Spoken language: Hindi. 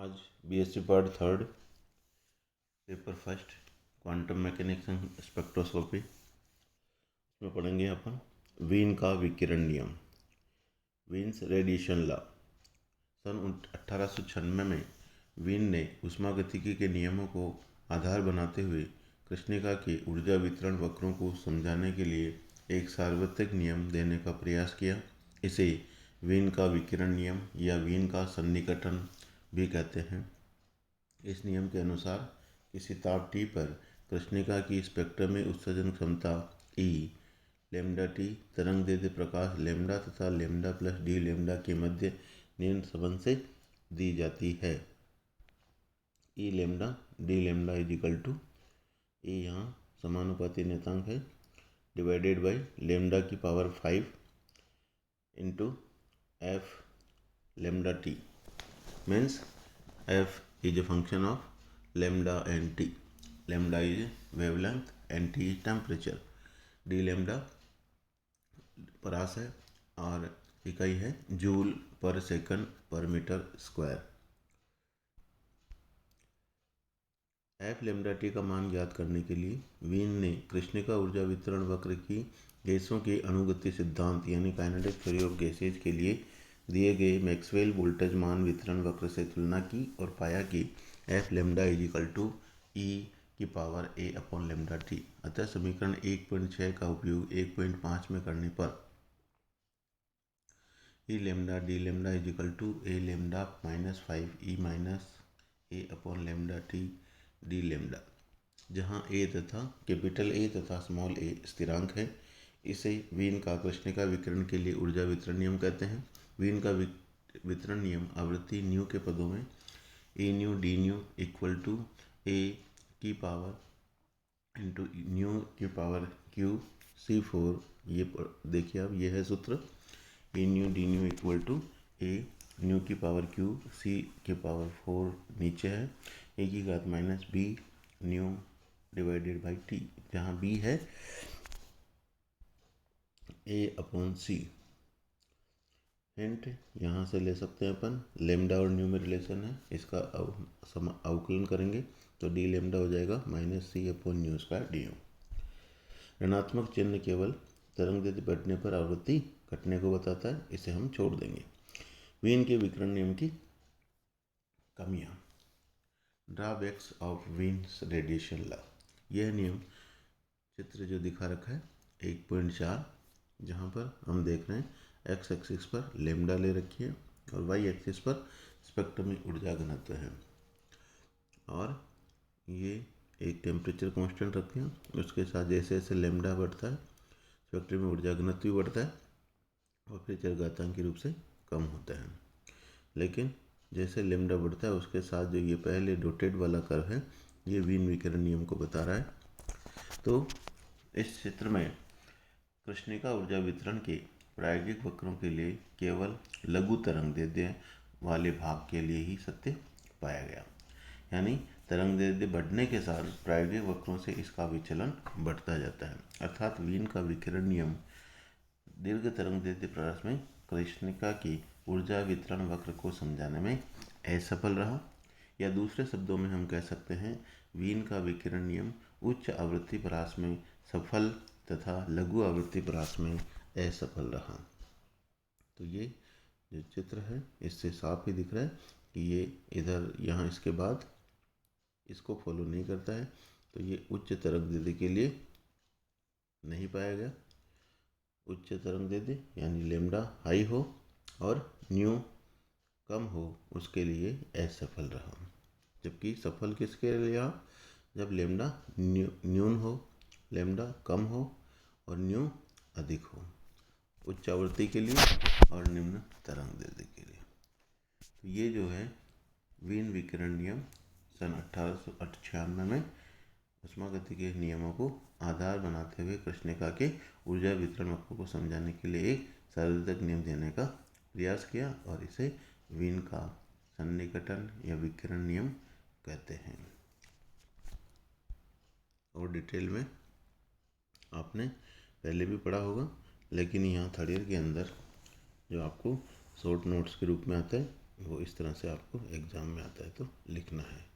आज BSc part third paper first quantum mechanics and spectroscopy में पढ़ेंगे अपन वीन का विकिरण नियम, वीन्स रेडिएशन लॉ। सन 1896 में वीन ने ऊष्मागतिकी के नियमों को आधार बनाते हुए कृष्णिका के ऊर्जा वितरण वक्रों को समझाने के लिए एक सार्वत्रिक नियम देने का प्रयास किया। इसे वीन का विकिरण नियम या वीन का सन्निकटन भी कहते हैं। इस नियम के अनुसार किसी ताप T पर कृष्णिका की स्पेक्ट्रम में उत्सर्जन क्षमता E लैम्डा T तरंगदैर्ध्य प्रकाश लैम्डा तथा लैम्डा प्लस डी लैम्डा के मध्य नियन संबंध से दी जाती है। E lambda d lambda is equal to E यहाँ समानुपाती नियतांक है डिवाइडेड बाई लैम्डा की power 5 into F lambda T means F is a function of lambda and T. Lambda is wavelength and T is temperature. D lambda परास है और इकाई है जूल पर सेकंड पर metre square. F lambda T का मान ज्ञात करने के लिए वीन ने कृष्णिका ऊर्जा वितरण वक्र की गैसों के अणुगति सिद्धांत यानी काइनेटिक थ्योरी ऑफ गैसेज के लिए दिए गए मैक्सवेल वोल्टेज मान वितरण वक्र से तुलना की और पाया कि F lambda is equal to E की power A upon lambda T। अतः समीकरण 1.6 का उपयोग 1.5 में करने पर E lambda d lambda is equal to A lambda minus 5 E minus A upon lambda T d lambda, जहाँ A तथा कैपिटल A तथा स्मॉल a स्थिरांक है। इसे वीन का कृष्णिका विकिरण के लिए ऊर्जा वितरण नियम कहते हैं। वीन का वितरण नियम आवृत्ति न्यू के पदों में a nu d nu equal to a की पावर इंटू न्यू की पावर क्यू C4, ये देखिए आप, ये है सूत्र। A nu d nu equal to a nu की पावर क्यू C की पावर 4 नीचे है ए की घात minus b nu divided by t, जहाँ बी है A अपॉन सी। हिंट यहाँ से ले सकते हैं अपन, लेमडा और न्यू में रिलेशन है, इसका अवकलन करेंगे तो डी लेमडा हो जाएगा minus c upon nu square d u. ऋणात्मक चिन्ह केवल तरंगदैर्ध्य बढ़ने पर आवृत्ति घटने को बताता है, इसे हम छोड़ देंगे। वीन के विकिरण नियम की कमियाँ, drawbacks of Wien's radiation law. यह नियम चित्र जो दिखा रखा है 1.4, जहाँ पर हम देख रहे हैं एक्स एक्सिस पर लेमडा ले रखी है और वाई एक्सिस पर स्पेक्ट्रम में ऊर्जा घनत्व है, और ये एक टेम्परेचर कांस्टेंट रखते हैं। उसके साथ जैसे जैसे लेमडा बढ़ता है स्पेक्ट्रम में ऊर्जा घनत्व भी बढ़ता है और फिर चरघातांकी रूप से कम होता है। लेकिन जैसे लेमडा बढ़ता है उसके साथ जो ये पहले डॉटेड वाला कर्व है ये वीन विकिरण नियम को बता रहा है। तो इस चित्र में कृष्णिका ऊर्जा वितरण के प्रायोगिक वक्रों के लिए केवल लघु तरंगदैर्ध्य वाले भाग के लिए ही सत्य पाया गया, यानी तरंगदैर्ध्य बढ़ने के साथ प्रायोगिक वक्रों से इसका विचलन बढ़ता जाता है। अर्थात वीन का विकिरण नियम दीर्घ तरंगदैर्ध्य प्रकाश में कृष्णिका की ऊर्जा वितरण वक्र को समझाने में असफल रहा, या दूसरे शब्दों में हम कह सकते हैं वीन का विकिरण नियम उच्च आवृत्ति परास में सफल तथा लघु आवृत्ति परास में असफल रहा। तो ये जो चित्र है इससे साफ ही दिख रहा है कि ये इधर यहाँ इसके बाद इसको फॉलो नहीं करता है, तो ये उच्च तरंगदैर्ध्य के लिए नहीं पाया गया। उच्च तरंगदैर्ध्य यानी लेमडा हाई हो और न्यू कम हो उसके लिए असफल रहा, जबकि सफल किसके लिए रहा, जब लेमडा न्यून हो, लेमडा कम हो और न्यू अधिक हो, उच्च आवृत्ति के लिए और निम्न तरंगदैर्ध्य के लिए। तो ये जो है वीन विकिरण नियम सन 1898 में ऊष्मागतिकी के नियमों को आधार बनाते हुए कृष्णिका के ऊर्जा वितरण वक्र को समझाने के लिए एक सार्वत्रिक नियम देने का प्रयास किया, और इसे वीन का सन्निकटन या विकिरण नियम कहते हैं। और डिटेल में आपने पहले भी पढ़ा होगा, लेकिन यहाँ थर्ड ईयर के अंदर जो आपको शॉर्ट नोट्स के रूप में आता है वो इस तरह से आपको एग्ज़ाम में आता है तो लिखना है।